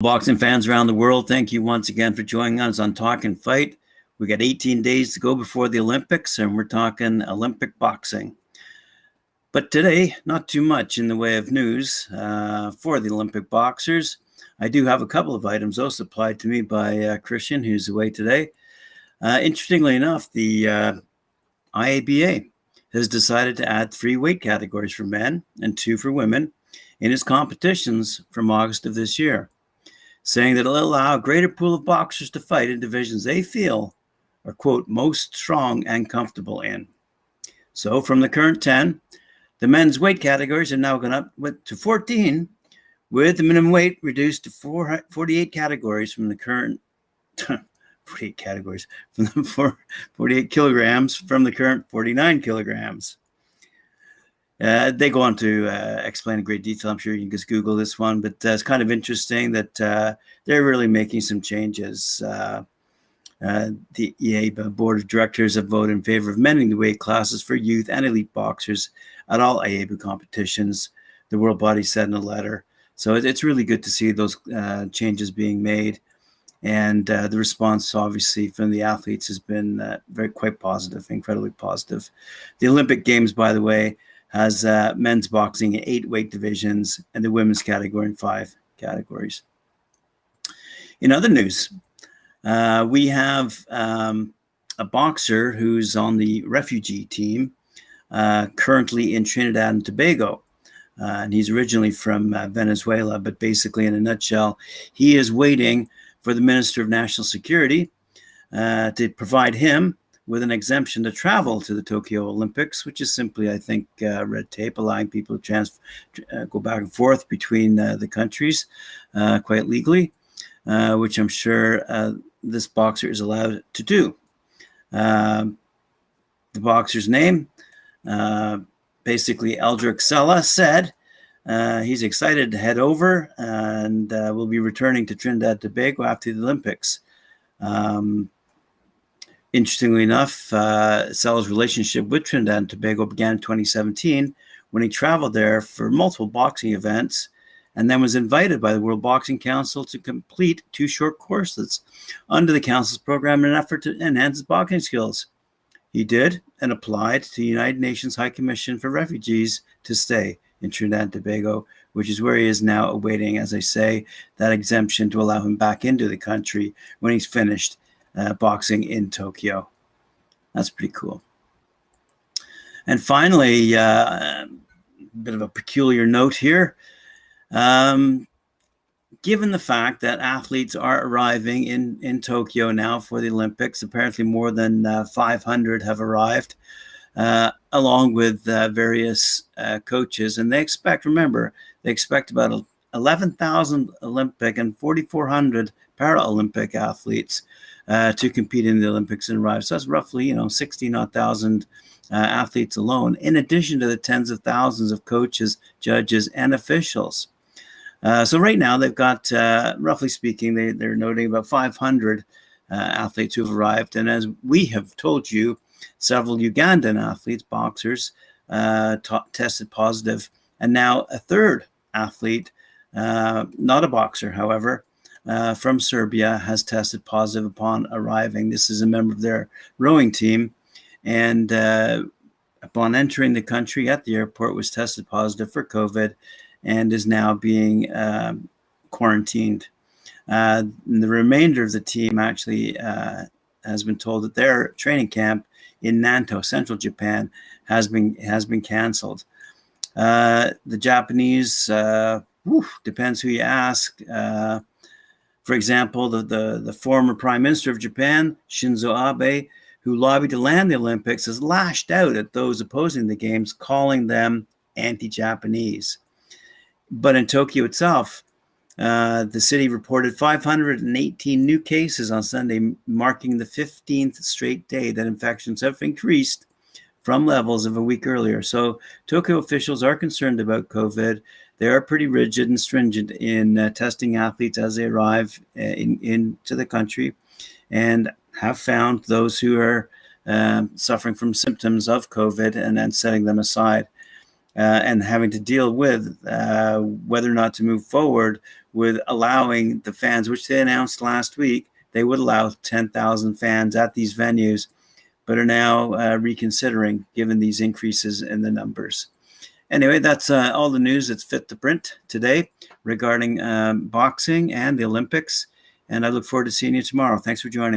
Boxing fans around the world, thank you once again for joining us on Talkin Fight. We got 18 days to go before the Olympics, and we're talking Olympic boxing. But today, not too much in the way of news for the Olympic boxers. I do have a couple of items though supplied to me by Christian, who's away today. Interestingly enough, the AIBA has decided to add 3 weight categories for men and 2 for women in its competitions from August of this year, saying that it'll allow a greater pool of boxers to fight in divisions they feel are, quote, most strong and comfortable in. So from the current 10, the men's weight categories are now going up to 14, with the minimum weight reduced to 48 categories from the current 48 categories from the 48 kilograms from the current 49 kilograms. They go on to explain in great detail. I'm sure you can just Google this one, but it's kind of interesting that they're really making some changes. The AIBA Board of Directors have voted in favor of amending the weight classes for youth and elite boxers at all AIBA competitions, the world body said in a letter. So it's really good to see those changes being made. And the response, obviously, from the athletes has been quite positive, incredibly positive. The Olympic Games, by the way, has men's boxing in 8 weight divisions and the women's category in 5 categories. In other news, we have a boxer who's on the refugee team currently in Trinidad and Tobago. And he's originally from Venezuela, but basically, in a nutshell, he is waiting for the Minister of National Security to provide him with an exemption to travel to the Tokyo Olympics, which is simply, I think, red tape, allowing people to go back and forth between the countries quite legally, which I'm sure this boxer is allowed to do. The boxer's name, basically Eldrick Sella, said he's excited to head over and will be returning to Trinidad and Tobago after the Olympics. Interestingly enough, Sella's relationship with Trinidad and Tobago began in 2017 when he traveled there for multiple boxing events and then was invited by the World Boxing Council to complete 2 short courses under the council's program in an effort to enhance his boxing skills. He did and applied to the United Nations High Commission for Refugees to stay in Trinidad and Tobago, which is where he is now awaiting, as I say, that exemption to allow him back into the country when he's finished boxing in Tokyo. That's pretty cool. And finally, a bit of a peculiar note here. Given the fact that athletes are arriving in Tokyo now for the Olympics, apparently more than 500 have arrived, along with various coaches. And they expect about 11,000 Olympic and 4,400 Paralympic athletes to compete in the Olympics and arrive. So that's roughly, 60,000 athletes alone, in addition to the tens of thousands of coaches, judges, and officials. So right now they've got, roughly speaking, they're noting about 500 athletes who've arrived. And as we have told you, several Ugandan athletes, boxers, tested positive. And now a third athlete, not a boxer, however, from Serbia, has tested positive upon arriving. This is a member of their rowing team. And upon entering the country at the airport, was tested positive for COVID and is now being quarantined. The remainder of the team actually has been told that their training camp in Nanto, central Japan, has been canceled. The Japanese, depends who you ask. For example, the former Prime Minister of Japan, Shinzo Abe, who lobbied to land the Olympics, has lashed out at those opposing the games, calling them anti-Japanese. But in Tokyo itself, the city reported 518 new cases on Sunday, marking the 15th straight day that infections have increased from levels of a week earlier. So Tokyo officials are concerned about COVID. They are pretty rigid and stringent in testing athletes as they arrive into the country, and have found those who are suffering from symptoms of COVID and then setting them aside. And having to deal with whether or not to move forward with allowing the fans, which they announced last week, they would allow 10,000 fans at these venues, but are now reconsidering given these increases in the numbers. Anyway, that's all the news that's fit to print today regarding boxing and the Olympics. And I look forward to seeing you tomorrow. Thanks for joining me.